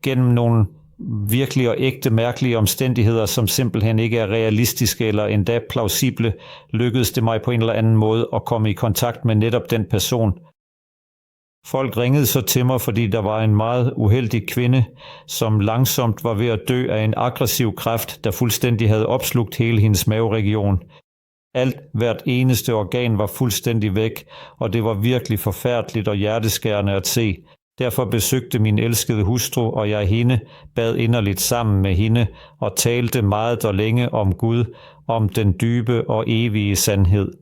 gennem nogle virkelige og ægte mærkelige omstændigheder, som simpelthen ikke er realistiske eller endda plausible, lykkedes det mig på en eller anden måde at komme i kontakt med netop den person. Folk ringede så til mig, fordi der var en meget uheldig kvinde, som langsomt var ved at dø af en aggressiv kræft, der fuldstændig havde opslugt hele hendes maveregion. Hvert eneste organ var fuldstændig væk, og det var virkelig forfærdeligt og hjerteskærende at se. Derfor besøgte min elskede hustru og jeg hende, bad inderligt sammen med hende og talte meget og længe om Gud, om den dybe og evige sandhed.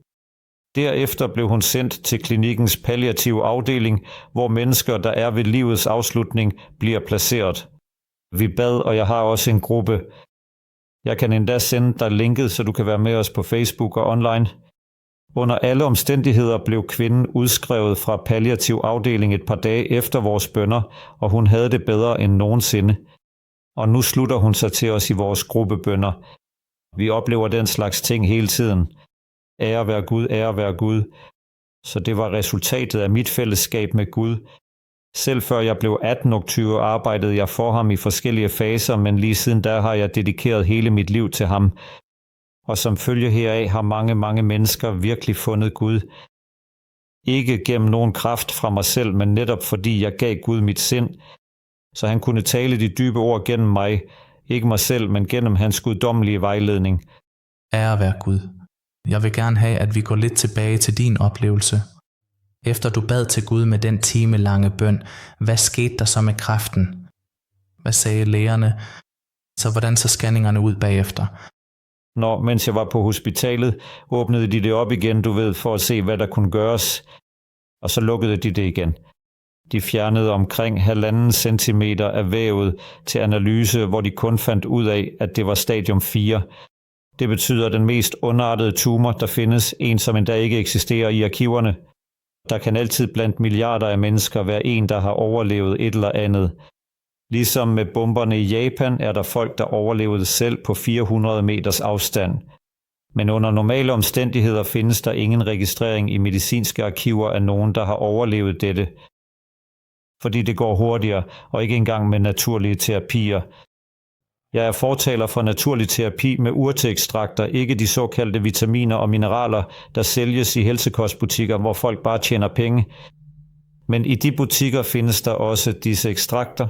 Derefter blev hun sendt til klinikkens palliative afdeling, hvor mennesker, der er ved livets afslutning, bliver placeret. Vi bad, og jeg har også en gruppe. Jeg kan endda sende dig linket, så du kan være med os på Facebook og online. Under alle omstændigheder blev kvinden udskrevet fra palliativ afdeling et par dage efter vores bønner, og hun havde det bedre end nogensinde. Og nu slutter hun sig til os i vores gruppebønner. Vi oplever den slags ting hele tiden. Ære være Gud, ære være Gud. Så det var resultatet af mit fællesskab med Gud. Selv før jeg blev 18-20 arbejdede jeg for ham i forskellige faser, men lige siden da har jeg dedikeret hele mit liv til ham. Og som følge heraf har mange mennesker virkelig fundet Gud. Ikke gennem nogen kraft fra mig selv, men netop fordi jeg gav Gud mit sind, så han kunne tale de dybe ord gennem mig, ikke mig selv, men gennem hans guddommelige vejledning. Ære være Gud. Jeg vil gerne have, at vi går lidt tilbage til din oplevelse. Efter du bad til Gud med den timelange bøn, hvad skete der så med kræften? Hvad sagde lægerne? Så hvordan så scanningerne ud bagefter? Mens jeg var på hospitalet, åbnede de det op igen, for at se, hvad der kunne gøres, og så lukkede de det igen. De fjernede omkring 1,5 centimeter af vævet til analyse, hvor de kun fandt ud af, at det var stadium 4. Det betyder den mest ondartede tumor, der findes, en som endda ikke eksisterer i arkiverne. Der kan altid blandt milliarder af mennesker være en, der har overlevet et eller andet. Ligesom med bomberne i Japan er der folk, der overlevede selv på 400 meters afstand. Men under normale omstændigheder findes der ingen registrering i medicinske arkiver af nogen, der har overlevet dette. Fordi det går hurtigere, og ikke engang med naturlige terapier. Jeg er fortaler for naturlig terapi med urteekstrakter, ikke de såkaldte vitaminer og mineraler, der sælges i helsekostbutikker, hvor folk bare tjener penge. Men i de butikker findes der også disse ekstrakter.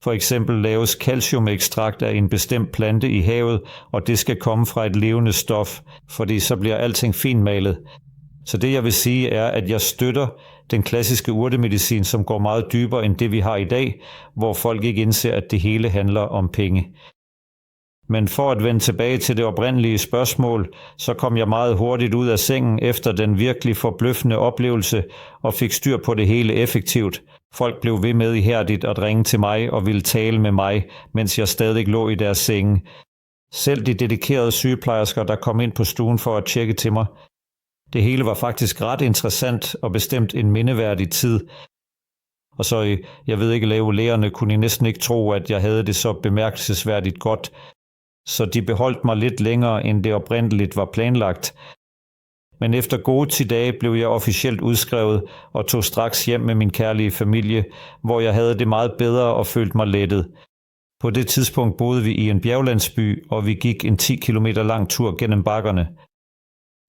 For eksempel laves calciumekstrakt af en bestemt plante i havet, og det skal komme fra et levende stof, fordi så bliver alting finmalet. Så det jeg vil sige er, at jeg støtter den klassiske urtemedicin, som går meget dybere end det vi har i dag, hvor folk ikke indser, at det hele handler om penge. Men for at vende tilbage til det oprindelige spørgsmål, så kom jeg meget hurtigt ud af sengen efter den virkelig forbløffende oplevelse og fik styr på det hele effektivt. Folk blev ved med ihærdigt at ringe til mig og ville tale med mig, mens jeg stadig lå i deres senge. Selv de dedikerede sygeplejersker, der kom ind på stuen for at tjekke til mig. Det hele var faktisk ret interessant og bestemt en mindeværdig tid. Og så, jeg ved ikke, lægerne kunne næsten ikke tro, at jeg havde det så bemærkelsesværdigt godt. Så de beholdt mig lidt længere, end det oprindeligt var planlagt. Men efter gode 10 dage blev jeg officielt udskrevet og tog straks hjem med min kærlige familie, hvor jeg havde det meget bedre og følte mig lettet. På det tidspunkt boede vi i en bjerglandsby, og vi gik en 10 kilometer lang tur gennem bakkerne.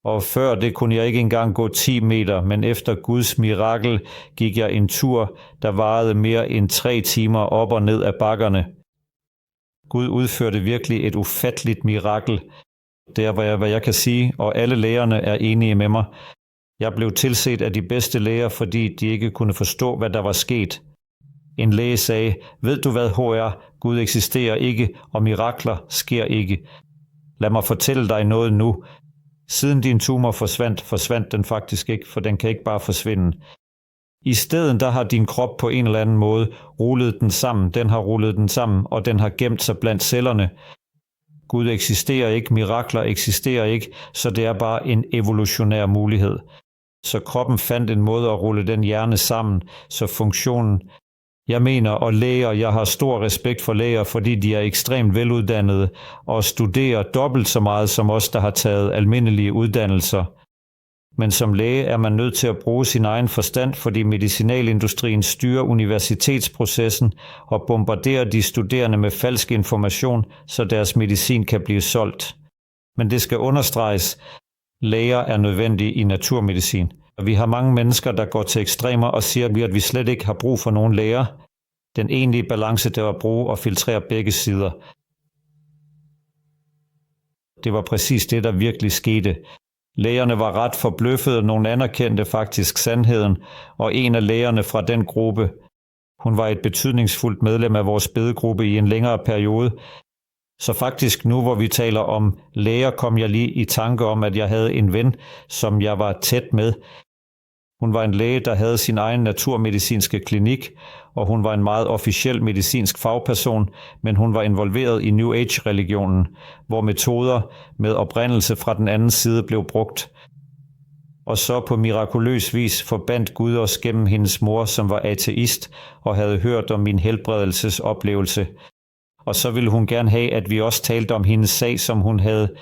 Og før det kunne jeg ikke engang gå 10 meter, men efter Guds mirakel gik jeg en tur, der varede mere end 3 timer op og ned af bakkerne. Gud udførte virkelig et ufatteligt mirakel. Det er, hvad jeg kan sige, og alle lægerne er enige med mig. Jeg blev tilset af de bedste læger, fordi de ikke kunne forstå, hvad der var sket. En læge sagde, ved du hvad HR, Gud eksisterer ikke, og mirakler sker ikke. Lad mig fortælle dig noget nu. Siden din tumor forsvandt den faktisk ikke, for den kan ikke bare forsvinde. I stedet der har din krop på en eller anden måde rullet den sammen. Den har rullet den sammen, og den har gemt sig blandt cellerne. Gud eksisterer ikke, mirakler eksisterer ikke, så det er bare en evolutionær mulighed. Så kroppen fandt en måde at rulle den hjerne sammen, så funktionen. Jeg mener, og læger, jeg har stor respekt for læger, fordi de er ekstremt veluddannede og studerer dobbelt så meget som os, der har taget almindelige uddannelser. Men som læge er man nødt til at bruge sin egen forstand, fordi medicinalindustrien styrer universitetsprocessen og bombarderer de studerende med falsk information, så deres medicin kan blive solgt. Men det skal understreges, læger er nødvendige i naturmedicin. Vi har mange mennesker, der går til ekstremer og siger, at vi slet ikke har brug for nogen læger. Den egentlige balance, det var at bruge og filtrere begge sider. Det var præcis det, der virkelig skete. Lægerne var ret forbløffede, nogle anerkendte faktisk sandheden, og en af lægerne fra den gruppe, hun var et betydningsfuldt medlem af vores bedegruppe i en længere periode. Så faktisk nu, hvor vi taler om læger, kom jeg lige i tanke om, at jeg havde en ven, som jeg var tæt med. Hun var en læge, der havde sin egen naturmedicinske klinik, og hun var en meget officiel medicinsk fagperson, men hun var involveret i New Age-religionen, hvor metoder med oprindelse fra den anden side blev brugt. Og så på mirakuløs vis forbandt Gud os gennem hendes mor, som var ateist og havde hørt om min helbredelsesoplevelse. Og så ville hun gerne have, at vi også talte om hendes sag, som hun havde.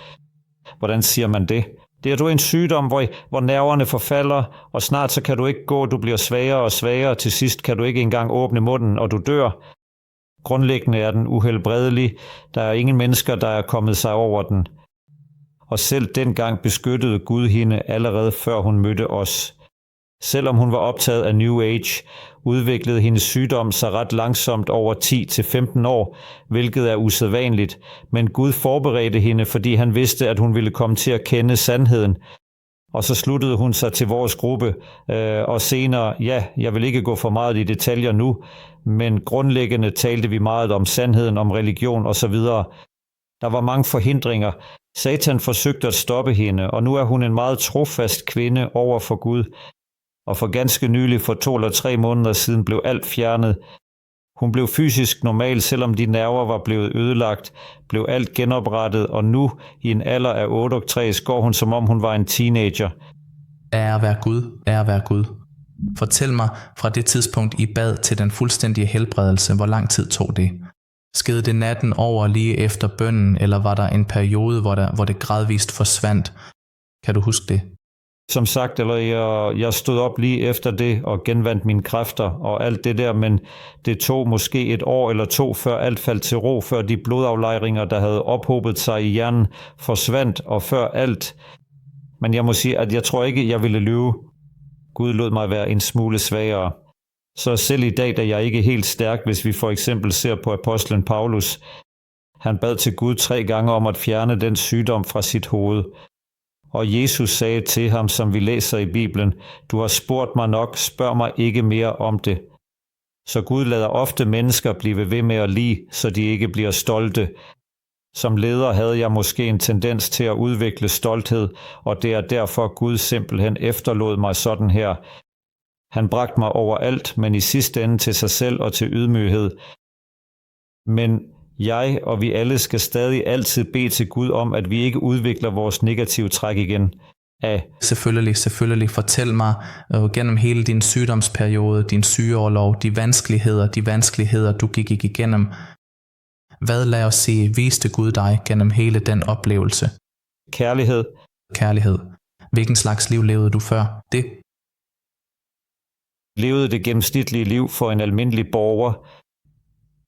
Hvordan siger man det? Det er du en sygdom, hvor nerverne forfalder, og snart så kan du ikke gå, du bliver svagere og svagere, til sidst kan du ikke engang åbne munden, og du dør. Grundlæggende er den uhelbredelig, der er ingen mennesker, der er kommet sig over den. Og selv dengang beskyttede Gud hende allerede før hun mødte os. Selvom hun var optaget af New Age, udviklede hendes sygdom sig ret langsomt over 10-15 år, hvilket er usædvanligt, men Gud forberedte hende, fordi han vidste, at hun ville komme til at kende sandheden. Og så sluttede hun sig til vores gruppe, og senere, jeg vil ikke gå for meget i detaljer nu, men grundlæggende talte vi meget om sandheden, om religion osv. Der var mange forhindringer. Satan forsøgte at stoppe hende, og nu er hun en meget trofast kvinde over for Gud. Og for ganske nylig, for 2 eller 3 måneder siden, blev alt fjernet. Hun blev fysisk normal, selvom de nerver var blevet ødelagt, blev alt genoprettet, og nu, i en alder af 68, går hun, som om hun var en teenager. Ære være Gud, ære være Gud. Fortæl mig fra det tidspunkt, I bad til den fuldstændige helbredelse, hvor lang tid tog det? Skete det natten over lige efter bønnen, eller var der en periode, hvor det gradvist forsvandt? Kan du huske det? Som sagt, jeg stod op lige efter det og genvandt mine kræfter og alt det der, men det tog måske 1 år eller 2, før alt faldt til ro, før de blodaflejringer, der havde ophobet sig i hjernen, forsvandt, og før alt. Men jeg må sige, at jeg tror ikke, jeg ville lyve. Gud lod mig være en smule svagere. Så selv i dag, da jeg ikke er helt stærk, hvis vi for eksempel ser på apostlen Paulus, han bad til Gud 3 gange om at fjerne den sygdom fra sit hoved. Og Jesus sagde til ham, som vi læser i Bibelen, du har spurgt mig nok, spørg mig ikke mere om det. Så Gud lader ofte mennesker blive ved med at lide, så de ikke bliver stolte. Som leder havde jeg måske en tendens til at udvikle stolthed, og det er derfor Gud simpelthen efterlod mig sådan her. Han bragte mig overalt, men i sidste ende til sig selv og til ydmyghed. Men jeg og vi alle skal stadig altid bede til Gud om, at vi ikke udvikler vores negative træk igen. Selvfølgelig. Fortæl mig gennem hele din sygdomsperiode, din sygeorlov, de vanskeligheder, du gik igennem. Hvad, lad os sige, viste Gud dig gennem hele den oplevelse? Kærlighed. Hvilken slags liv levede du før det? Levede det gennemsnitlige liv for en almindelig borger.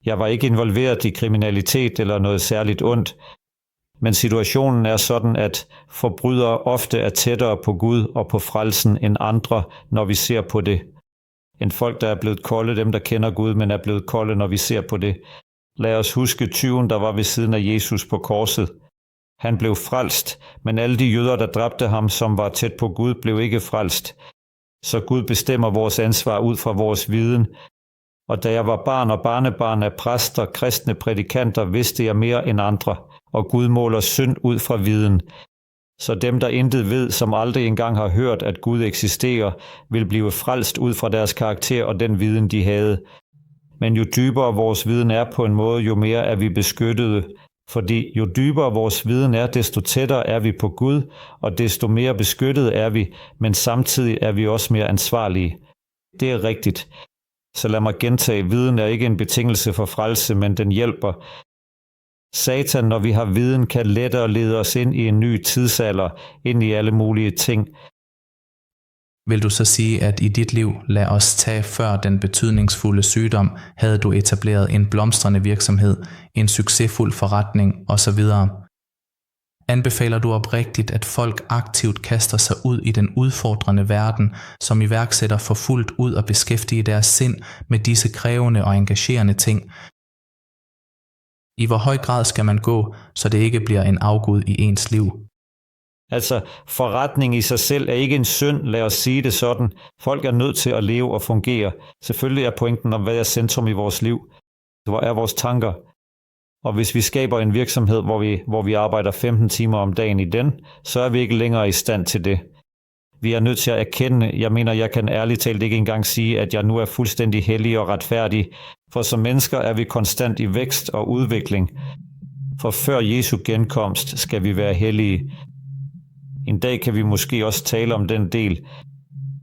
Jeg var ikke involveret i kriminalitet eller noget særligt ondt, men situationen er sådan, at forbrydere ofte er tættere på Gud og på frelsen end andre, når vi ser på det. End folk, der er blevet kolde, dem der kender Gud, men er blevet kolde, når vi ser på det. Lad os huske tyven, der var ved siden af Jesus på korset. Han blev frelst, men alle de jøder, der dræbte ham, som var tæt på Gud, blev ikke frelst. Så Gud bestemmer vores ansvar ud fra vores viden. Og da jeg var barn og barnebarn af præster, kristne prædikanter, vidste jeg mere end andre, og Gud måler synd ud fra viden. Så dem, der intet ved, som aldrig engang har hørt, at Gud eksisterer, vil blive frelst ud fra deres karakter og den viden, de havde. Men jo dybere vores viden er på en måde, jo mere er vi beskyttede. Fordi jo dybere vores viden er, desto tættere er vi på Gud, og desto mere beskyttet er vi, men samtidig er vi også mere ansvarlige. Det er rigtigt. Så lad mig gentage, viden er ikke en betingelse for frelse, men den hjælper. Satan, når vi har viden, kan lettere lede os ind i en ny tidsalder, ind i alle mulige ting. Vil du så sige, at i dit liv, lad os tage før den betydningsfulde sygdom, havde du etableret en blomstrende virksomhed, en succesfuld forretning osv.? Anbefaler du oprigtigt, at folk aktivt kaster sig ud i den udfordrende verden, som iværksætter for fuldt ud og beskæftige deres sind med disse krævende og engagerende ting? I hvor høj grad skal man gå, så det ikke bliver en afgud i ens liv? Altså, forretning i sig selv er ikke en synd, lad os sige det sådan. Folk er nødt til at leve og fungere. Selvfølgelig er pointen om, hvad er centrum i vores liv. Hvor er vores tanker? Og hvis vi skaber en virksomhed, hvor vi arbejder 15 timer om dagen i den, så er vi ikke længere i stand til det. Vi er nødt til at erkende, jeg kan ærligt talt ikke engang sige, at jeg nu er fuldstændig hellig og retfærdig, for som mennesker er vi konstant i vækst og udvikling. For før Jesu genkomst skal vi være hellige. En dag kan vi måske også tale om den del,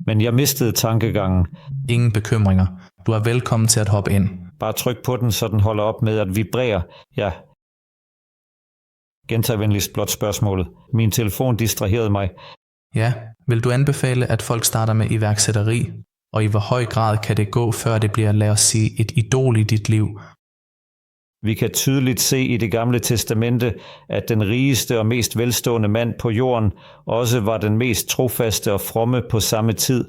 men jeg mistede tankegangen. Ingen bekymringer. Du er velkommen til at hoppe ind. Bare tryk på den, så den holder op med at vibrere. Ja. Gentag venligst blot spørgsmålet. Min telefon distraherede mig. Ja, vil du anbefale, at folk starter med iværksætteri? Og i hvor høj grad kan det gå, før det bliver, lad os sige, et idol i dit liv? Vi kan tydeligt se i Det Gamle Testamente, at den rigeste og mest velstående mand på jorden også var den mest trofaste og fromme på samme tid.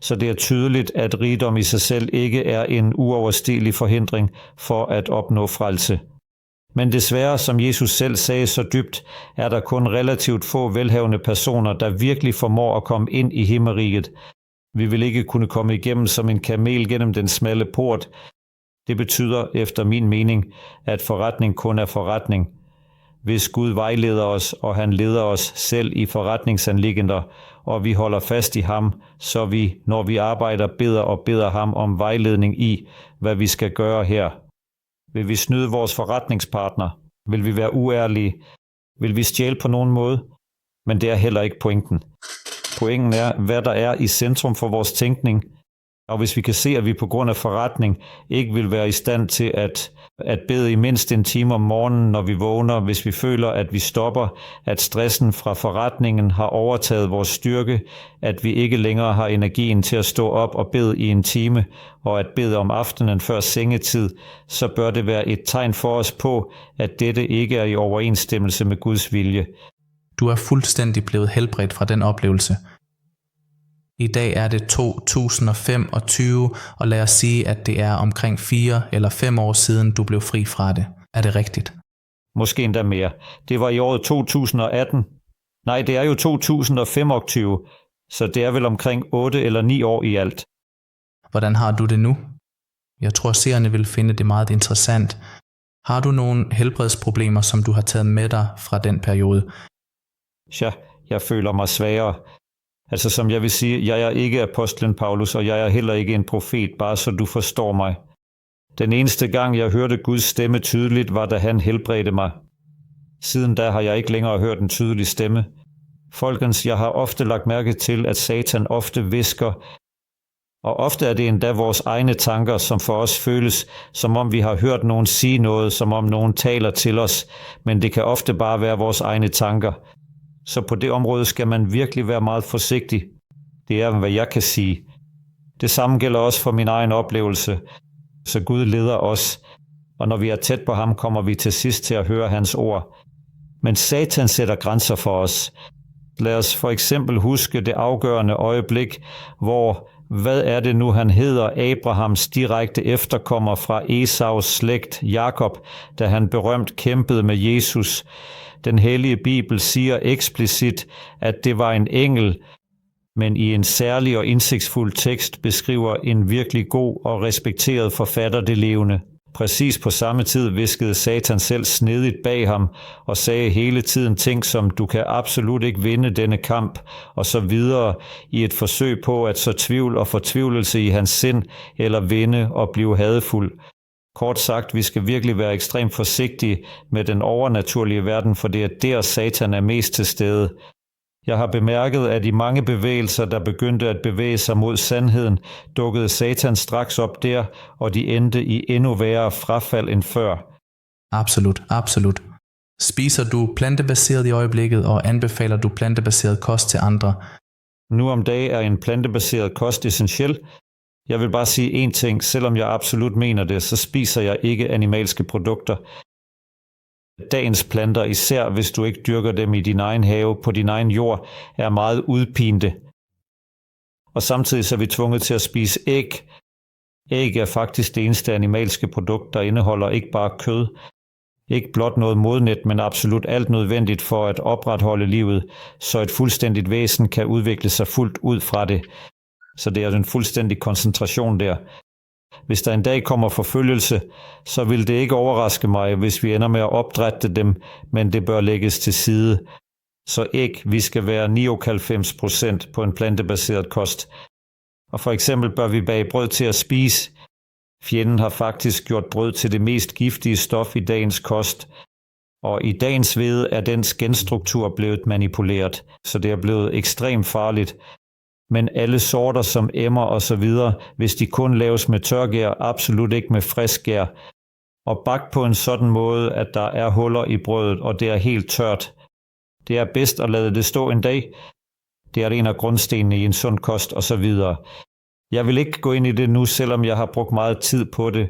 Så det er tydeligt, at rigdom i sig selv ikke er en uoverstigelig forhindring for at opnå frelse. Men desværre, som Jesus selv sagde så dybt, er der kun relativt få velhavende personer, der virkelig formår at komme ind i himmeriget. Vi vil ikke kunne komme igennem som en kamel gennem den smalle port. Det betyder, efter min mening, at forretning kun er forretning. Hvis Gud vejleder os, og han leder os selv i forretningsanliggender, og vi holder fast i ham, så vi, når vi arbejder, beder ham om vejledning i, hvad vi skal gøre her. Vil vi snyde vores forretningspartner? Vil vi være uærlige? Vil vi stjæle på nogen måde? Men det er heller ikke pointen. Pointen er, hvad der er i centrum for vores tænkning. Og hvis vi kan se, at vi på grund af forretning ikke vil være i stand til at bede i mindst en time om morgenen, når vi vågner, hvis vi føler, at vi stopper, at stressen fra forretningen har overtaget vores styrke, at vi ikke længere har energien til at stå op og bede i en time, og at bede om aftenen før sengetid, så bør det være et tegn for os på, at dette ikke er i overensstemmelse med Guds vilje. Du er fuldstændig blevet helbredt fra den oplevelse. I dag er det 2025, og lad os sige, at det er omkring 4 eller 5 år siden, du blev fri fra det. Er det rigtigt? Måske endda mere. Det var i året 2018. Nej, det er jo 2025, så det er vel omkring 8 eller 9 år i alt. Hvordan har du det nu? Jeg tror, seerne vil finde det meget interessant. Har du nogle helbredsproblemer, som du har taget med dig fra den periode? Ja, jeg føler mig svagere. Altså som jeg vil sige, jeg er ikke apostlen Paulus, og jeg er heller ikke en profet, bare så du forstår mig. Den eneste gang, jeg hørte Guds stemme tydeligt, var da han helbredte mig. Siden da har jeg ikke længere hørt en tydelig stemme. Folkens, jeg har ofte lagt mærke til, at Satan ofte hvisker, og ofte er det endda vores egne tanker, som for os føles, som om vi har hørt nogen sige noget, som om nogen taler til os, men det kan ofte bare være vores egne tanker. Så på det område skal man virkelig være meget forsigtig. Det er, hvad jeg kan sige. Det samme gælder også for min egen oplevelse. Så Gud leder os, og når vi er tæt på ham, kommer vi til sidst til at høre hans ord. Men Satan sætter grænser for os. Lad os for eksempel huske det afgørende øjeblik, hvor, hvad er det nu han hedder, Abrahams direkte efterkommer fra Esaus slægt, Jakob, da han berømt kæmpede med Jesus. Den hellige Bibel siger eksplicit, at det var en engel, men i en særlig og indsigtsfuld tekst beskriver en virkelig god og respekteret forfatter det levende. Præcis på samme tid viskede Satan selv snedigt bag ham og sagde hele tiden ting som, du kan absolut ikke vinde denne kamp, og så videre i et forsøg på at så tvivl og fortvivlelse i hans sind eller vinde og blive hadefuld. Kort sagt, vi skal virkelig være ekstremt forsigtige med den overnaturlige verden, for det er der Satan er mest til stede. Jeg har bemærket, at i mange bevægelser, der begyndte at bevæge sig mod sandheden, dukkede Satan straks op der, og de endte i endnu værre frafald end før. Absolut, absolut. Spiser du plantebaseret i øjeblikket, og anbefaler du plantebaseret kost til andre? Nu om dagen er en plantebaseret kost essentiel. Jeg vil bare sige én ting, selvom jeg absolut mener det, så spiser jeg ikke animalske produkter. Dagens planter, især hvis du ikke dyrker dem i din egen have, på din egen jord, er meget udpinte. Og samtidig så er vi tvunget til at spise æg. Æg er faktisk det eneste animalske produkt, der indeholder ikke bare kød. Ikke blot noget modnet, men absolut alt nødvendigt for at opretholde livet, så et fuldstændigt væsen kan udvikle sig fuldt ud fra det. Så det er en fuldstændig koncentration der. Hvis der en dag kommer forfølgelse, så vil det ikke overraske mig, hvis vi ender med at opdrætte dem, men det bør lægges til side. Så æg, vi skal være 99% på en plantebaseret kost. Og for eksempel bør vi bage brød til at spise. Fjenden har faktisk gjort brød til det mest giftige stof i dagens kost. Og i dagens hvede er dens genstruktur blevet manipuleret, så det er blevet ekstremt farligt. Men alle sorter som emmer og så videre, hvis de kun laves med tørgær, absolut ikke med frisk gær. Og bagt på en sådan måde, at der er huller i brødet, og det er helt tørt. Det er bedst at lade det stå en dag. Det er en af grundstenene i en sund kost og så videre. Jeg vil ikke gå ind i det nu, selvom jeg har brugt meget tid på det.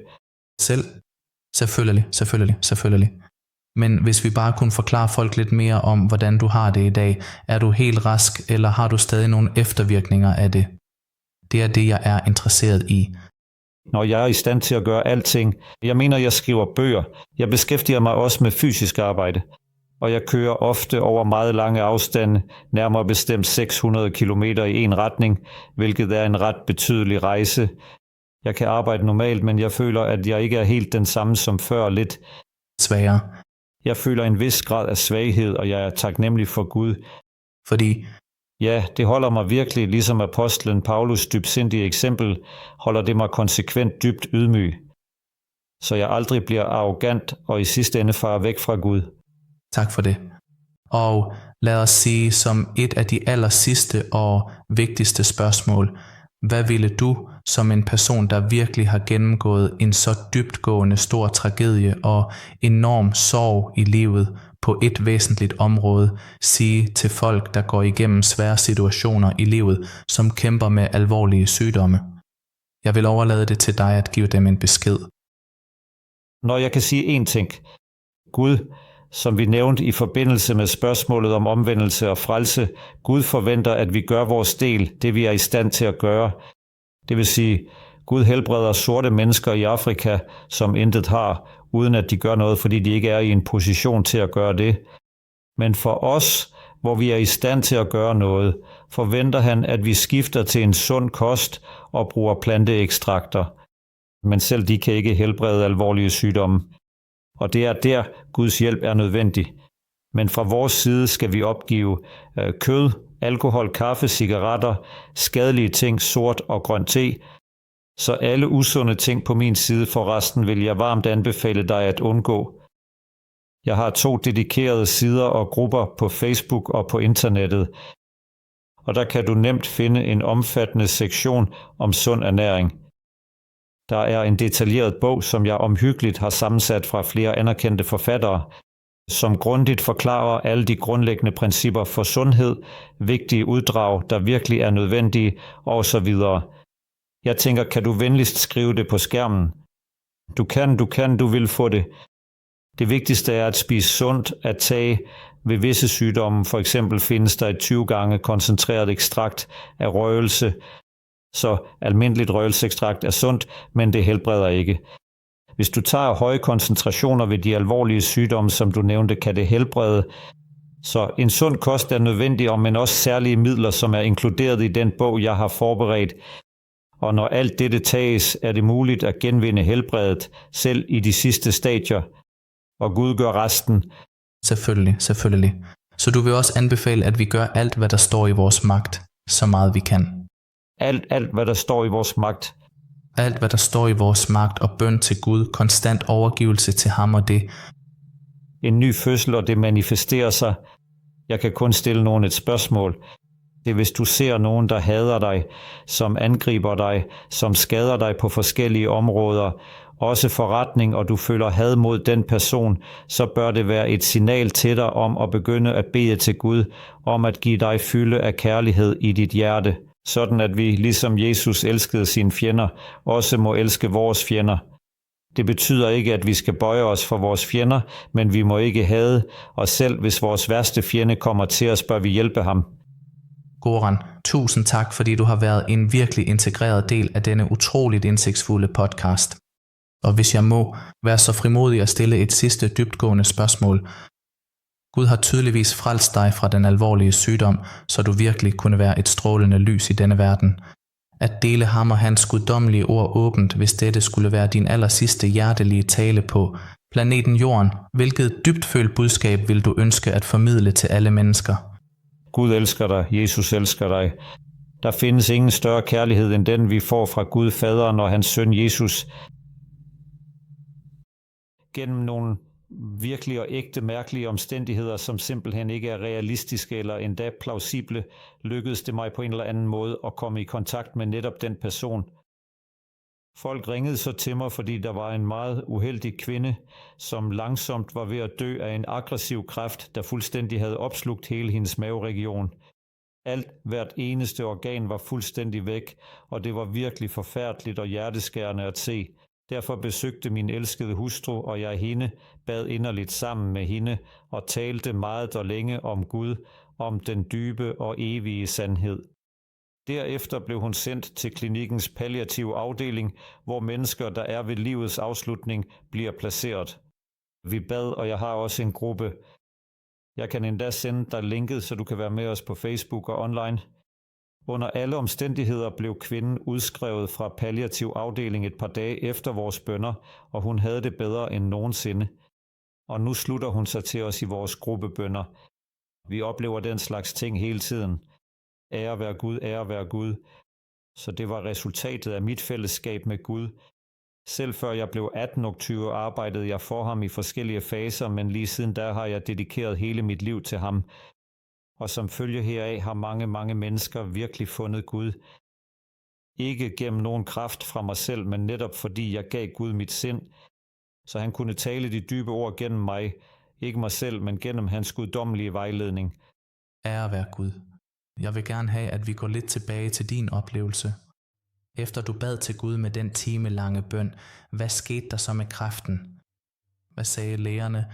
Selvfølgelig. Men hvis vi bare kunne forklare folk lidt mere om, hvordan du har det i dag, er du helt rask, eller har du stadig nogle eftervirkninger af det? Det er det, jeg er interesseret i. Når jeg er i stand til at gøre alting. Jeg mener, jeg skriver bøger. Jeg beskæftiger mig også med fysisk arbejde. Og jeg kører ofte over meget lange afstande, nærmere bestemt 600 km i en retning, hvilket er en ret betydelig rejse. Jeg kan arbejde normalt, men jeg føler, at jeg ikke er helt den samme som før, lidt svagere. Jeg føler en vis grad af svaghed, og jeg er taknemmelig for Gud. Fordi? Ja, det holder mig virkelig, ligesom apostlen Paulus dybsindige eksempel, holder det mig konsekvent dybt ydmyg. Så jeg aldrig bliver arrogant og i sidste ende farer væk fra Gud. Tak for det. Og lad os sige som et af de allersidste og vigtigste spørgsmål. Hvad ville du som en person, der virkelig har gennemgået en så dybtgående stor tragedie og enorm sorg i livet på et væsentligt område, sige til folk, der går igennem svære situationer i livet, som kæmper med alvorlige sygdomme? Jeg vil overlade det til dig at give dem en besked. Når jeg kan sige én ting. Gud, som vi nævnte i forbindelse med spørgsmålet om omvendelse og frelse, Gud forventer, at vi gør vores del, det vi er i stand til at gøre. Det vil sige, Gud helbreder sorte mennesker i Afrika, som intet har, uden at de gør noget, fordi de ikke er i en position til at gøre det. Men for os, hvor vi er i stand til at gøre noget, forventer han, at vi skifter til en sund kost og bruger planteekstrakter. Men selv de kan ikke helbrede alvorlige sygdomme. Og det er der, Guds hjælp er nødvendig. Men fra vores side skal vi opgive kød, alkohol, kaffe, cigaretter, skadelige ting, sort og grøn te. Så alle usunde ting på min side for resten vil jeg varmt anbefale dig at undgå. Jeg har 2 dedikerede sider og grupper på Facebook og på internettet. Og der kan du nemt finde en omfattende sektion om sund ernæring. Der er en detaljeret bog, som jeg omhyggeligt har sammensat fra flere anerkendte forfattere, som grundigt forklarer alle de grundlæggende principper for sundhed, vigtige uddrag, der virkelig er nødvendige, osv. Jeg tænker, kan du venligst skrive det på skærmen? Du vil få det. Det vigtigste er at spise sundt, at tage ved visse sygdomme. For eksempel findes der et 20 gange koncentreret ekstrakt af røgelse, så almindeligt røgelseekstrakt er sundt, men det helbreder ikke. Hvis du tager høje koncentrationer ved de alvorlige sygdomme, som du nævnte, kan det helbrede. Så en sund kost er nødvendig, men også særlige midler, som er inkluderet i den bog, jeg har forberedt. Og når alt dette tages, er det muligt at genvinde helbredet, selv i de sidste stadier. Og Gud gør resten. Selvfølgelig. Så du vil også anbefale, at vi gør alt, hvad der står i vores magt, så meget vi kan. Alt, hvad der står i vores magt. Alt, hvad der står i vores magt og bøn til Gud, konstant overgivelse til ham og det. En ny fødsel, og det manifesterer sig. Jeg kan kun stille nogen et spørgsmål. Det er, hvis du ser nogen, der hader dig, som angriber dig, som skader dig på forskellige områder, også forretning, og du føler had mod den person, så bør det være et signal til dig om at begynde at bede til Gud, om at give dig fylde af kærlighed i dit hjerte, sådan at vi, ligesom Jesus elskede sine fjender, også må elske vores fjender. Det betyder ikke, at vi skal bøje os for vores fjender, men vi må ikke hade, og selv hvis vores værste fjende kommer til os, bør vi hjælpe ham. Goran, tusind tak, fordi du har været en virkelig integreret del af denne utroligt indsigtsfulde podcast. Og hvis jeg må være så frimodig at stille et sidste dybtgående spørgsmål. Gud har tydeligvis frelst dig fra den alvorlige sygdom, så du virkelig kunne være et strålende lys i denne verden. At dele ham og hans guddommelige ord åbent, hvis dette skulle være din allersidste hjertelige tale på planeten Jorden, hvilket dybtfølt budskab vil du ønske at formidle til alle mennesker? Gud elsker dig, Jesus elsker dig. Der findes ingen større kærlighed end den, vi får fra Gud Faderen og hans søn Jesus. Gennem nogle virkelige og ægte mærkelige omstændigheder, som simpelthen ikke er realistiske eller endda plausible, lykkedes det mig på en eller anden måde at komme i kontakt med netop den person. Folk ringede så til mig, fordi der var en meget uheldig kvinde, som langsomt var ved at dø af en aggressiv kræft, der fuldstændig havde opslugt hele hendes maveregion. Hvert eneste organ var fuldstændig væk, og det var virkelig forfærdeligt og hjerteskærende at se. Derfor besøgte min elskede hustru og jeg hende, bad inderligt sammen med hende og talte meget og længe om Gud, om den dybe og evige sandhed. Derefter blev hun sendt til klinikkens palliative afdeling, hvor mennesker, der er ved livets afslutning, bliver placeret. Vi bad, og jeg har også en gruppe. Jeg kan endda sende dig linket, så du kan være med os på Facebook og online. Under alle omstændigheder blev kvinden udskrevet fra palliativ afdeling et par dage efter vores bønner, og hun havde det bedre end nogensinde. Og nu slutter hun sig til os i vores gruppebønner. Vi oplever den slags ting hele tiden. Ære være Gud, ære være Gud. Så det var resultatet af mit fællesskab med Gud. Selv før jeg blev 18-20 arbejdede jeg for ham i forskellige faser, men lige siden da har jeg dedikeret hele mit liv til ham. Og som følge heraf har mange mennesker virkelig fundet Gud. Ikke gennem nogen kraft fra mig selv, men netop fordi jeg gav Gud mit sind, så han kunne tale de dybe ord gennem mig, ikke mig selv, men gennem hans guddommelige vejledning. Ære være Gud. Jeg vil gerne have, at vi går lidt tilbage til din oplevelse. Efter du bad til Gud med den timelange bøn, hvad skete der så med kræften? Hvad sagde lægerne?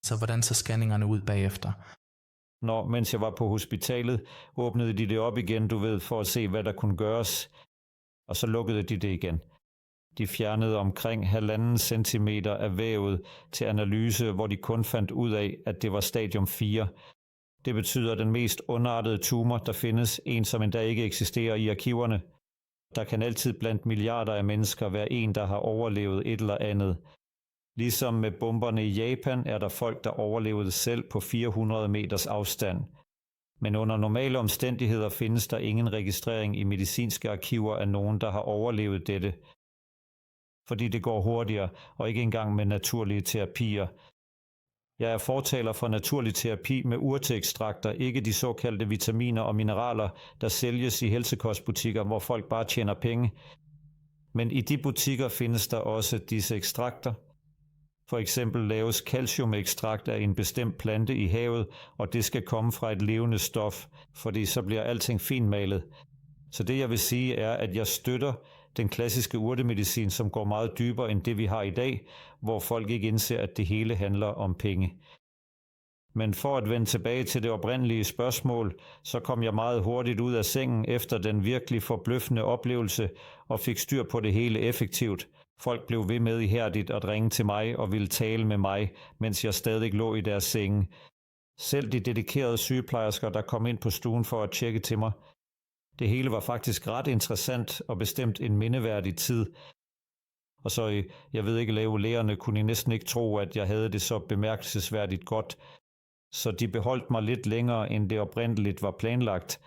Så hvordan så scanningerne ud bagefter? Mens jeg var på hospitalet, åbnede de det op igen, for at se, hvad der kunne gøres, og så lukkede de det igen. De fjernede omkring 1,5 centimeter af vævet til analyse, hvor de kun fandt ud af, at det var stadium 4. Det betyder den mest ondartede tumor, der findes, en som endda ikke eksisterer i arkiverne. Der kan altid blandt milliarder af mennesker være en, der har overlevet et eller andet. Ligesom med bomberne i Japan er der folk, der overlevede selv på 400 meters afstand. Men under normale omstændigheder findes der ingen registrering i medicinske arkiver af nogen, der har overlevet dette. Fordi det går hurtigere, og ikke engang med naturlige terapier. Jeg er fortaler for naturlig terapi med urteekstrakter, ikke de såkaldte vitaminer og mineraler, der sælges i helsekostbutikker, hvor folk bare tjener penge. Men i de butikker findes der også disse ekstrakter. For eksempel laves calciumekstrakt af en bestemt plante i havet, og det skal komme fra et levende stof, fordi så bliver alting finmalet. Så det jeg vil sige er, at jeg støtter den klassiske urtemedicin, som går meget dybere end det vi har i dag, hvor folk ikke indser, at det hele handler om penge. Men for at vende tilbage til det oprindelige spørgsmål, så kom jeg meget hurtigt ud af sengen efter den virkelig forbløffende oplevelse og fik styr på det hele effektivt. Folk blev ved med ihærdigt at ringe til mig og ville tale med mig, mens jeg stadig lå i deres senge. Selv de dedikerede sygeplejersker, der kom ind på stuen for at tjekke til mig. Det hele var faktisk ret interessant og bestemt en mindeværdig tid. Og så, jeg ved ikke, lægerne kunne næsten ikke tro, at jeg havde det så bemærkelsesværdigt godt. Så de beholdt mig lidt længere, end det oprindeligt var planlagt.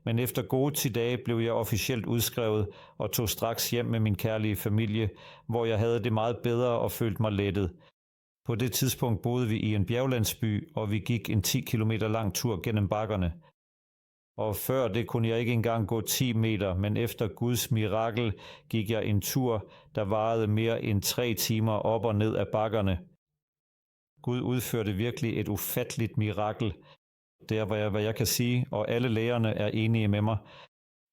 Men efter gode 10 dage blev jeg officielt udskrevet og tog straks hjem med min kærlige familie, hvor jeg havde det meget bedre og følte mig lettet. På det tidspunkt boede vi i en bjerglandsby, og vi gik en 10 kilometer lang tur gennem bakkerne. Og før det kunne jeg ikke engang gå 10 meter, men efter Guds mirakel gik jeg en tur, der varede mere end 3 timer op og ned ad bakkerne. Gud udførte virkelig et ufatteligt mirakel. Det er, hvad jeg kan sige, og alle lægerne er enige med mig.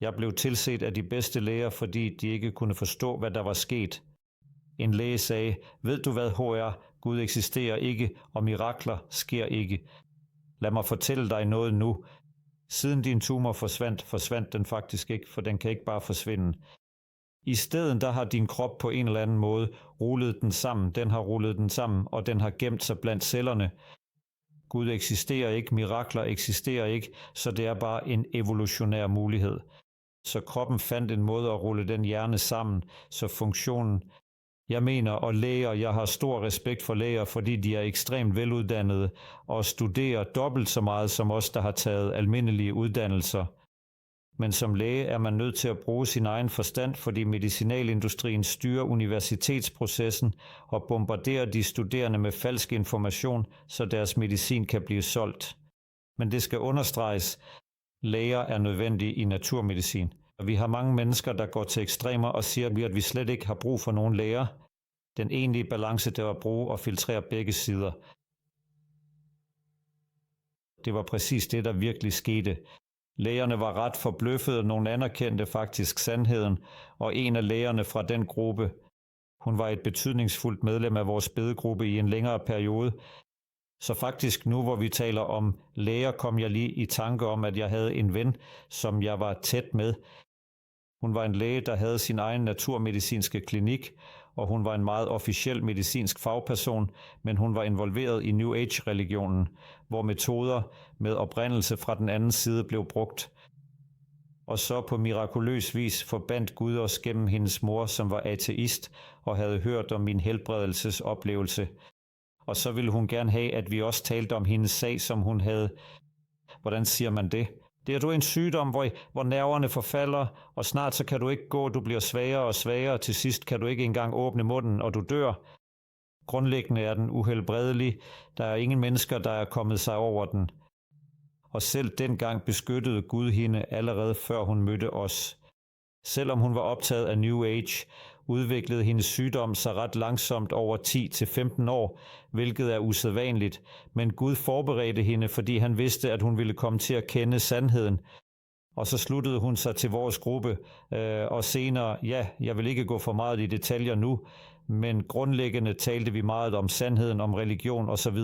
Jeg blev tilset af de bedste læger, fordi de ikke kunne forstå, hvad der var sket. En læge sagde, ved du hvad, HR, Gud eksisterer ikke, og mirakler sker ikke. Lad mig fortælle dig noget nu. Siden din tumor forsvandt den faktisk ikke, for den kan ikke bare forsvinde. I stedet der har din krop på en eller anden måde rullet den sammen. Den har rullet den sammen, og den har gemt sig blandt cellerne. Gud eksisterer ikke, mirakler eksisterer ikke, så det er bare en evolutionær mulighed. Så kroppen fandt en måde at rulle den hjerne sammen, så funktionen. Jeg mener, og læger, jeg har stor respekt for læger, fordi de er ekstremt veluddannede og studerer dobbelt så meget som os, der har taget almindelige uddannelser. Men som læge er man nødt til at bruge sin egen forstand, fordi medicinalindustrien styrer universitetsprocessen og bombarderer de studerende med falsk information, så deres medicin kan blive solgt. Men det skal understreges, læger er nødvendige i naturmedicin. Vi har mange mennesker, der går til ekstremer og siger, at vi slet ikke har brug for nogen læger. Den egentlige balance, det var at bruge og filtrere begge sider. Det var præcis det, der virkelig skete. Lægerne var ret forbløffede, nogle anerkendte faktisk sandheden, og en af lægerne fra den gruppe, hun var et betydningsfuldt medlem af vores bedegruppe i en længere periode. Så faktisk nu, hvor vi taler om læger, kom jeg lige i tanke om, at jeg havde en ven, som jeg var tæt med. Hun var en læge, der havde sin egen naturmedicinske klinik, og hun var en meget officiel medicinsk fagperson, men hun var involveret i New Age-religionen, hvor metoder med oprindelse fra den anden side blev brugt. Og så på mirakuløs vis forbandt Gud os gennem hendes mor, som var ateist og havde hørt om min helbredelsesoplevelse. Og så ville hun gerne have, at vi også talte om hendes sag, som hun havde. Hvordan siger man det? Det er du en sygdom, hvor nerverne forfalder, og snart så kan du ikke gå, du bliver svagere og svagere, til sidst kan du ikke engang åbne munden, og du dør. Grundlæggende er den uhelbredelig, der er ingen mennesker, der er kommet sig over den. Og selv dengang beskyttede Gud hende allerede før hun mødte os. Selvom hun var optaget af New Age, udviklede hendes sygdom sig ret langsomt over 10-15 år, hvilket er usædvanligt, men Gud forberedte hende, fordi han vidste, at hun ville komme til at kende sandheden. Og så sluttede hun sig til vores gruppe, og senere, jeg vil ikke gå for meget i detaljer nu, men grundlæggende talte vi meget om sandheden, om religion osv.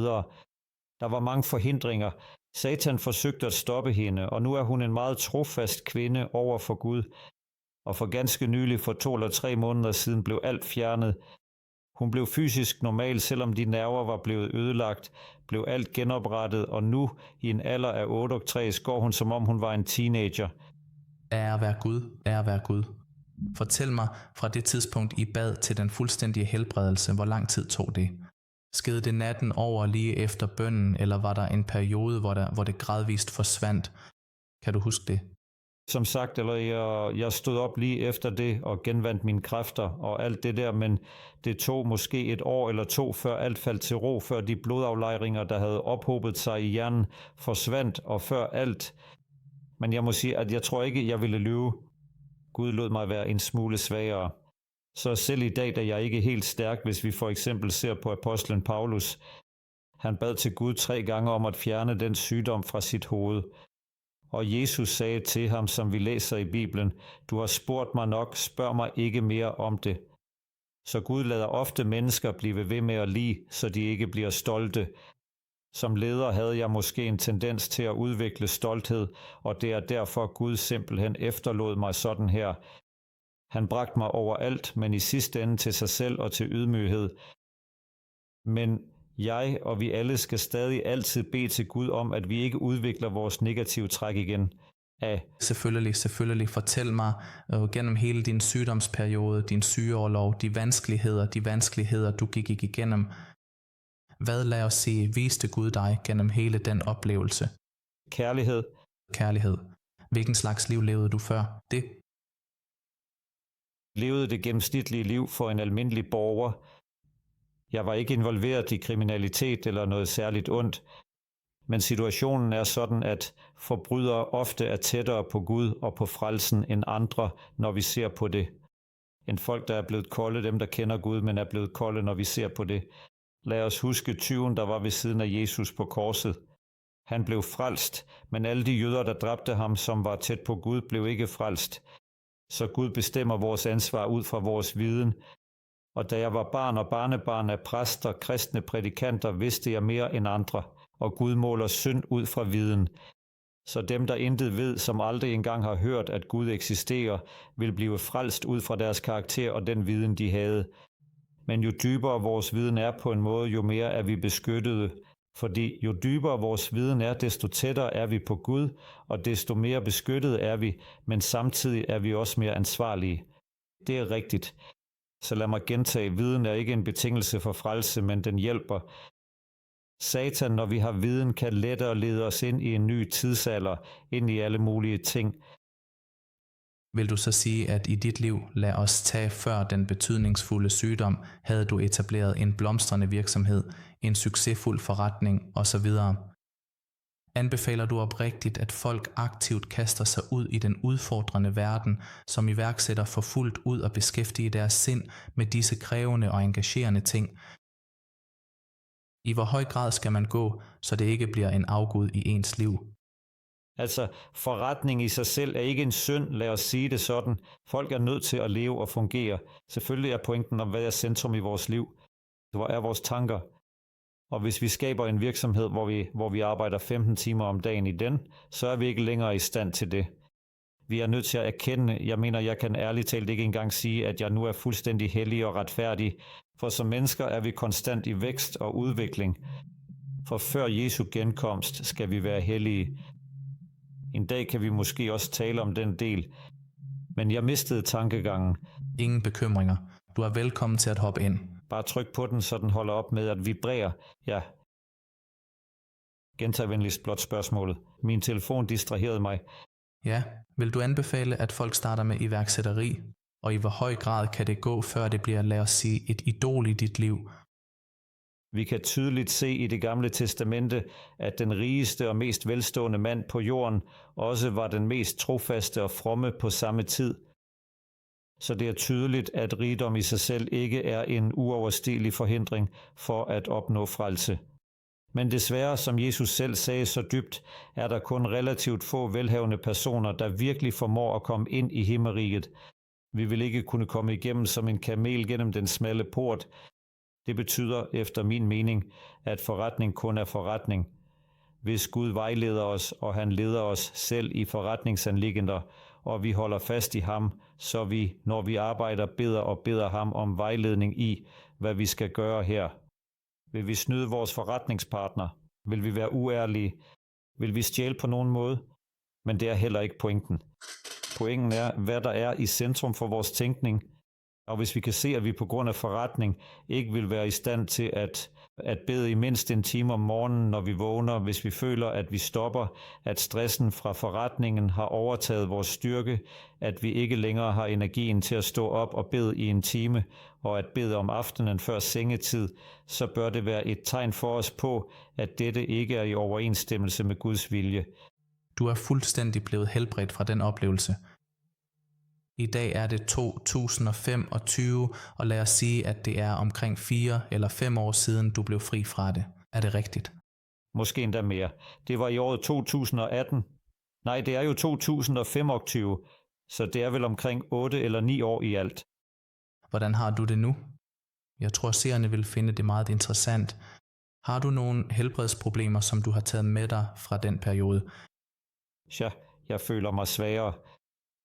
Der var mange forhindringer. Satan forsøgte at stoppe hende, og nu er hun en meget trofast kvinde over for Gud. Og for ganske nylig, for 2 eller 3 måneder siden, blev alt fjernet. Hun blev fysisk normal, selvom de nerver var blevet ødelagt, blev alt genoprettet, og nu, i en alder af 68, går hun, som om hun var en teenager. Ære være Gud, ære være Gud. Fortæl mig fra det tidspunkt, I bad til den fuldstændige helbredelse, hvor lang tid tog det? Skete det natten over lige efter bønnen, eller var der en periode, hvor det gradvist forsvandt? Kan du huske det? Som sagt, jeg stod op lige efter det og genvandt mine kræfter og alt det der, men det tog måske 1 år eller 2, før alt faldt til ro, før de blodaflejringer, der havde ophobet sig i hjernen, forsvandt, og før alt. Men jeg må sige, at jeg tror ikke, jeg ville lyve. Gud lod mig være en smule svagere. Så selv i dag, da jeg ikke er helt stærk, hvis vi for eksempel ser på apostlen Paulus, han bad til Gud 3 gange om at fjerne den sygdom fra sit hoved. Og Jesus sagde til ham, som vi læser i Bibelen, du har spurgt mig nok, spørg mig ikke mere om det. Så Gud lader ofte mennesker blive ved med at lide, så de ikke bliver stolte. Som leder havde jeg måske en tendens til at udvikle stolthed, og det er derfor Gud simpelthen efterlod mig sådan her. Han bragte mig overalt, men i sidste ende til sig selv og til ydmyghed. Men jeg og vi alle skal stadig altid bede til Gud om, at vi ikke udvikler vores negative træk igen. Selvfølgelig. Fortæl mig gennem hele din sygdomsperiode, din sygeorlov, de vanskeligheder, du gik igennem. Hvad, lad os sige, viste Gud dig gennem hele den oplevelse? Kærlighed. Hvilken slags liv levede du før det? Levede det gennemsnitlige liv for en almindelig borger. Jeg var ikke involveret i kriminalitet eller noget særligt ondt. Men situationen er sådan, at forbrydere ofte er tættere på Gud og på frelsen end andre, når vi ser på det. End folk, der er blevet kolde, dem der kender Gud, men er blevet kolde, når vi ser på det. Lad os huske tyven, der var ved siden af Jesus på korset. Han blev frelst, men alle de jøder, der dræbte ham, som var tæt på Gud, blev ikke frelst. Så Gud bestemmer vores ansvar ud fra vores viden. Og da jeg var barn og barnebarn af præster, kristne prædikanter, vidste jeg mere end andre, og Gud måler synd ud fra viden. Så dem, der intet ved, som aldrig engang har hørt, at Gud eksisterer, vil blive frelst ud fra deres karakter og den viden, de havde. Men jo dybere vores viden er på en måde, jo mere er vi beskyttede. Fordi jo dybere vores viden er, desto tættere er vi på Gud, og desto mere beskyttet er vi, men samtidig er vi også mere ansvarlige. Det er rigtigt. Så lad mig gentage, viden er ikke en betingelse for frelse, men den hjælper. Satan, når vi har viden, kan lettere lede os ind i en ny tidsalder, ind i alle mulige ting. Vil du så sige, at i dit liv, lad os tage før den betydningsfulde sygdom, havde du etableret en blomstrende virksomhed, en succesfuld forretning osv.? Anbefaler du oprigtigt, at folk aktivt kaster sig ud i den udfordrende verden, som iværksætter for fuldt ud og beskæftige deres sind med disse krævende og engagerende ting? I hvor høj grad skal man gå, så det ikke bliver en afgud i ens liv? Altså, forretning i sig selv er ikke en synd, lad os sige det sådan. Folk er nødt til at leve og fungere. Selvfølgelig er pointen om, hvad er centrum i vores liv. Hvor er vores tanker? Og hvis vi skaber en virksomhed, hvor vi arbejder 15 timer om dagen i den, så er vi ikke længere i stand til det. Vi er nødt til at erkende, jeg kan ærligt talt ikke engang sige, at jeg nu er fuldstændig hellig og retfærdig, for som mennesker er vi konstant i vækst og udvikling. For før Jesu genkomst skal vi være hellige. En dag kan vi måske også tale om den del, men jeg mistede tankegangen. Ingen bekymringer. Du er velkommen til at hoppe ind. Bare tryk på den, så den holder op med at vibrere. Ja. Gentag venligst blot spørgsmålet. Min telefon distraherede mig. Ja, vil du anbefale, at folk starter med iværksætteri? Og i hvor høj grad kan det gå, før det bliver, lad os sige, et idol i dit liv? Vi kan tydeligt se i Det Gamle Testamente, at den rigeste og mest velstående mand på jorden også var den mest trofaste og fromme på samme tid. Så det er tydeligt, at rigdom i sig selv ikke er en uoverstigelig forhindring for at opnå frelse. Men desværre, som Jesus selv sagde så dybt, er der kun relativt få velhavende personer, der virkelig formår at komme ind i himmeriget. Vi vil ikke kunne komme igennem som en kamel gennem den smalle port. Det betyder, efter min mening, at forretning kun er forretning. Hvis Gud vejleder os, og han leder os selv i forretningsanliggender, og vi holder fast i ham, så vi, når vi arbejder, beder ham om vejledning i, hvad vi skal gøre her. Vil vi snyde vores forretningspartner? Vil vi være uærlige? Vil vi stjæle på nogen måde? Men det er heller ikke pointen. Pointen er, hvad der er i centrum for vores tænkning. Og hvis vi kan se, at vi på grund af forretning ikke vil være i stand til at bede i mindst en time om morgenen, når vi vågner, hvis vi føler, at vi stopper, at stressen fra forretningen har overtaget vores styrke, at vi ikke længere har energien til at stå op og bede i en time, og at bede om aftenen før sengetid, så bør det være et tegn for os på, at dette ikke er i overensstemmelse med Guds vilje. Du er fuldstændig blevet helbredt fra den oplevelse. I dag er det 2025, og lad os sige, at det er omkring 4 eller 5 år siden, du blev fri fra det. Er det rigtigt? Måske endda mere. Det var i året 2018. Nej, det er jo 2025, så det er vel omkring 8 eller 9 år i alt. Hvordan har du det nu? Jeg tror, seerne vil finde det meget interessant. Har du nogle helbredsproblemer, som du har taget med dig fra den periode? Ja, jeg føler mig svagere.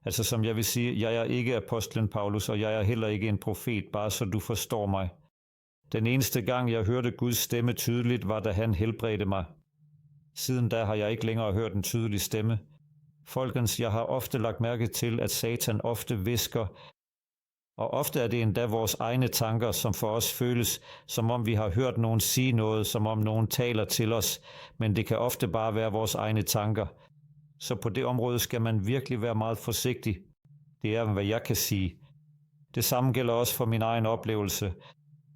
Altså som jeg vil sige, jeg er ikke apostlen Paulus, og jeg er heller ikke en profet, bare så du forstår mig. Den eneste gang, jeg hørte Guds stemme tydeligt, var da han helbredte mig. Siden da har jeg ikke længere hørt en tydelig stemme. Folkens, jeg har ofte lagt mærke til, at Satan ofte hvisker, og ofte er det endda vores egne tanker, som for os føles, som om vi har hørt nogen sige noget, som om nogen taler til os, men det kan ofte bare være vores egne tanker. Så på det område skal man virkelig være meget forsigtig. Det er, hvad jeg kan sige. Det samme gælder også for min egen oplevelse.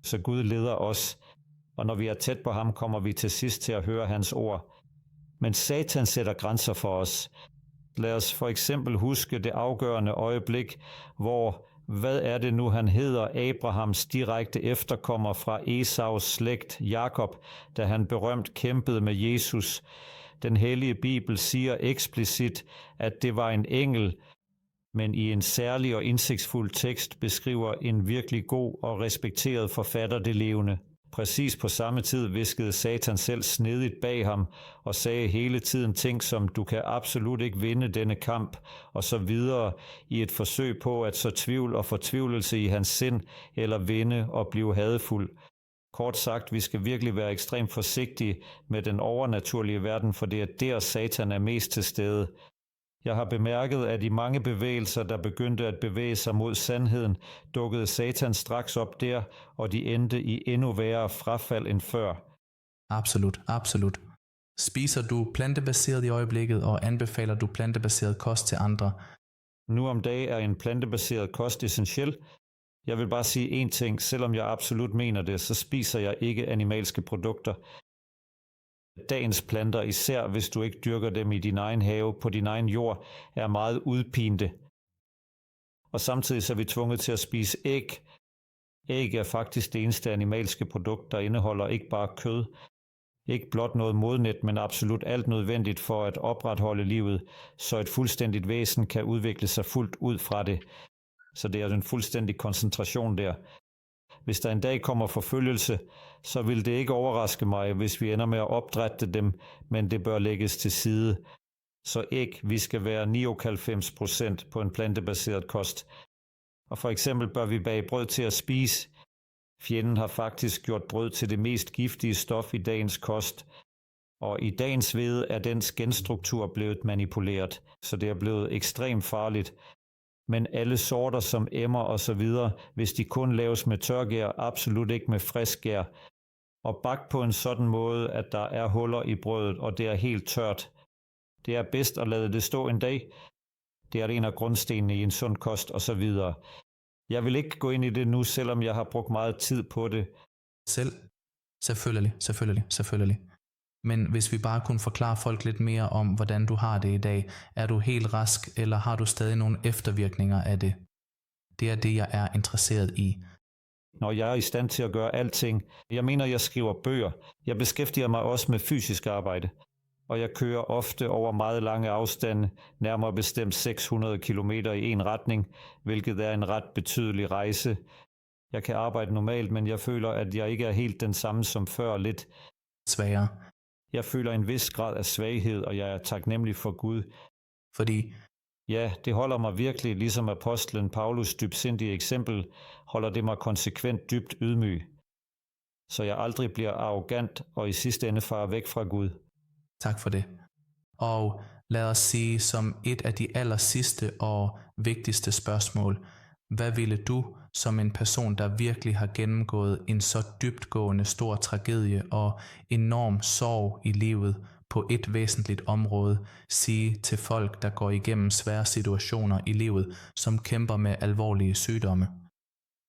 Så Gud leder os, og når vi er tæt på ham, kommer vi til sidst til at høre hans ord. Men Satan sætter grænser for os. Lad os for eksempel huske det afgørende øjeblik, hvor, hvad er det nu han hedder, Abrahams direkte efterkommer fra Esaus slægt, Jakob, da han berømt kæmpede med Jesus. Den hellige Bibel siger eksplicit, at det var en engel, men i en særlig og indsigtsfuld tekst beskriver en virkelig god og respekteret forfatter det levende. Præcis på samme tid viskede Satan selv snedigt bag ham og sagde hele tiden ting som, du kan absolut ikke vinde denne kamp, og så videre i et forsøg på at så tvivl og fortvivlelse i hans sind eller vinde og blive hadefuld. Kort sagt, vi skal virkelig være ekstremt forsigtige med den overnaturlige verden, for det er der Satan er mest til stede. Jeg har bemærket, at i mange bevægelser, der begyndte at bevæge sig mod sandheden, dukkede Satan straks op der, og de endte i endnu værre frafald end før. Absolut, absolut. Spiser du plantebaseret i øjeblikket, og anbefaler du plantebaseret kost til andre? Nu om dagen er en plantebaseret kost essentiel. Jeg vil bare sige én ting, selvom jeg absolut mener det, så spiser jeg ikke animalske produkter. Dagens planter, især hvis du ikke dyrker dem i din egen have, på din egen jord, er meget udpinte. Og samtidig så er vi tvunget til at spise æg. Æg er faktisk det eneste animalske produkt, der indeholder ikke bare kød. Ikke blot noget modnet, men absolut alt nødvendigt for at opretholde livet, så et fuldstændigt væsen kan udvikle sig fuldt ud fra det. Så det er en fuldstændig koncentration der. Hvis der en dag kommer forfølgelse, så vil det ikke overraske mig, hvis vi ender med at opdrætte dem, men det bør lægges til side. Så æg, vi skal være 99% på en plantebaseret kost. Og for eksempel bør vi bage brød til at spise. Fjenden har faktisk gjort brød til det mest giftige stof i dagens kost. Og i dagens hvede er dens genstruktur blevet manipuleret, så det er blevet ekstremt farligt. Men alle sorter som emmer og så videre, hvis de kun laves med tørgær, absolut ikke med frisk gær. Og bagt på en sådan måde, at der er huller i brødet, og det er helt tørt. Det er bedst at lade det stå en dag. Det er en af grundstenene i en sund kost og så videre. Jeg vil ikke gå ind i det nu, selvom jeg har brugt meget tid på det. Selvfølgelig. Men hvis vi bare kunne forklare folk lidt mere om, hvordan du har det i dag, er du helt rask, eller har du stadig nogle eftervirkninger af det? Det er det, jeg er interesseret i. Når jeg er i stand til at gøre alting. Jeg mener, jeg skriver bøger. Jeg beskæftiger mig også med fysisk arbejde. Og jeg kører ofte over meget lange afstande, nærmere bestemt 600 km i en retning, hvilket er en ret betydelig rejse. Jeg kan arbejde normalt, men jeg føler, at jeg ikke er helt den samme som før, lidt svagere. Jeg føler en vis grad af svaghed, og jeg er taknemmelig for Gud. Fordi? Ja, det holder mig virkelig, ligesom apostlen Paulus dybsindige eksempel, holder det mig konsekvent dybt ydmyg. Så jeg aldrig bliver arrogant og i sidste ende farer væk fra Gud. Tak for det. Og lad os sige som et af de aller sidste og vigtigste spørgsmål. Hvad ville du som en person, der virkelig har gennemgået en så dybtgående stor tragedie og enorm sorg i livet på et væsentligt område, sige til folk, der går igennem svære situationer i livet, som kæmper med alvorlige sygdomme?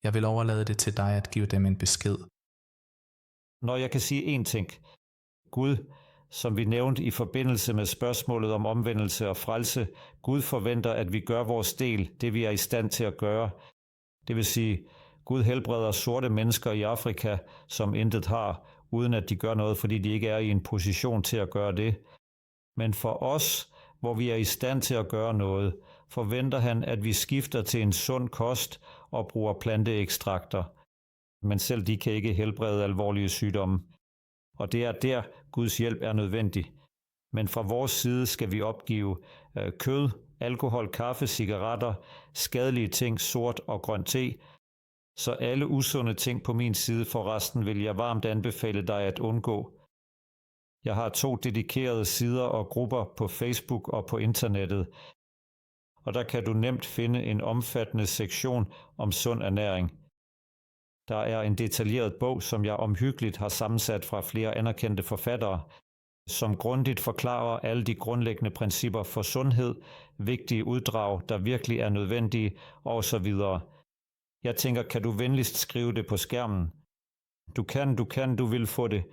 Jeg vil overlade det til dig at give dem en besked. Når jeg kan sige én ting. Gud, som vi nævnte i forbindelse med spørgsmålet om omvendelse og frelse, Gud forventer, at vi gør vores del, det vi er i stand til at gøre. Det vil sige, Gud helbreder sorte mennesker i Afrika, som intet har, uden at de gør noget, fordi de ikke er i en position til at gøre det. Men for os, hvor vi er i stand til at gøre noget, forventer han, at vi skifter til en sund kost og bruger planteekstrakter. Men selv de kan ikke helbrede alvorlige sygdomme. Og det er der, Guds hjælp er nødvendig. Men fra vores side skal vi opgive kød, alkohol, kaffe, cigaretter, skadelige ting, sort og grøn te. Så alle usunde ting på min side for resten vil jeg varmt anbefale dig at undgå. Jeg har 2 dedikerede sider og grupper på Facebook og på internettet. Og der kan du nemt finde en omfattende sektion om sund ernæring. Der er en detaljeret bog, som jeg omhyggeligt har sammensat fra flere anerkendte forfattere, som grundigt forklarer alle de grundlæggende principper for sundhed, vigtige uddrag, der virkelig er nødvendige, osv. Jeg tænker, kan du venligst skrive det på skærmen? Du vil få det.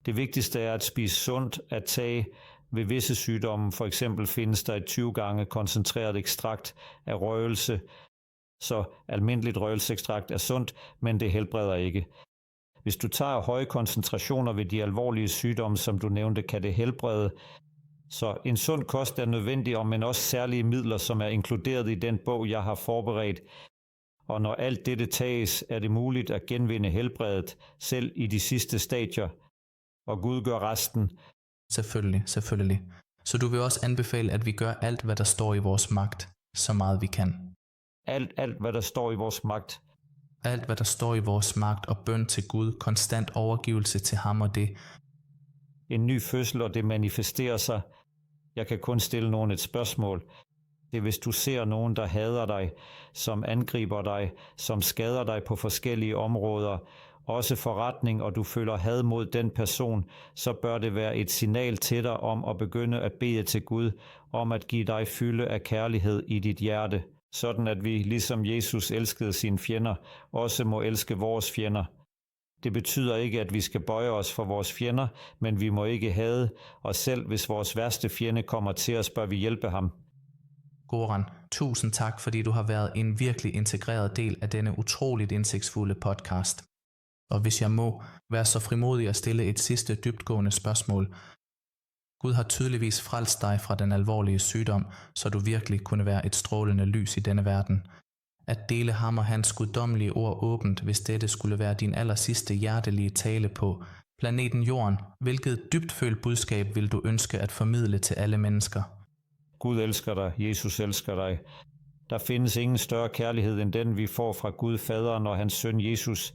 Det vigtigste er at spise sundt, at tage ved visse sygdomme. For eksempel findes der et 20 gange koncentreret ekstrakt af røgelse, så almindeligt røgelseekstrakt er sundt, men det helbreder ikke. Hvis du tager høje koncentrationer ved de alvorlige sygdomme, som du nævnte, kan det helbrede. Så en sund kost er nødvendig, men også særlige midler, som er inkluderet i den bog, jeg har forberedt. Og når alt dette tages, er det muligt at genvinde helbredet, selv i de sidste stadier. Og Gud gør resten. Selvfølgelig. Så du vil også anbefale, at vi gør alt, hvad der står i vores magt, så meget vi kan. Alt, hvad der står i vores magt. Alt, hvad der står i vores magt og bøn til Gud, konstant overgivelse til ham og det. En ny fødsel, og det manifesterer sig. Jeg kan kun stille nogen et spørgsmål. Det er, hvis du ser nogen, der hader dig, som angriber dig, som skader dig på forskellige områder, også forretning, og du føler had mod den person, så bør det være et signal til dig om at begynde at bede til Gud, om at give dig fylde af kærlighed i dit hjerte, sådan at vi, ligesom Jesus elskede sine fjender, også må elske vores fjender. Det betyder ikke, at vi skal bøje os for vores fjender, men vi må ikke hade, og selv hvis vores værste fjende kommer til os, bør vi hjælpe ham. Goran, tusind tak, fordi du har været en virkelig integreret del af denne utroligt indsigtsfulde podcast. Og hvis jeg må være så frimodig at stille et sidste dybtgående spørgsmål. Gud har tydeligvis frelst dig fra den alvorlige sygdom, så du virkelig kunne være et strålende lys i denne verden. At dele ham og hans guddommelige ord åbent, hvis dette skulle være din allersidste hjertelige tale på planeten Jorden, hvilket dybtfølt budskab vil du ønske at formidle til alle mennesker? Gud elsker dig, Jesus elsker dig. Der findes ingen større kærlighed end den, vi får fra Gud Faderen og hans søn Jesus.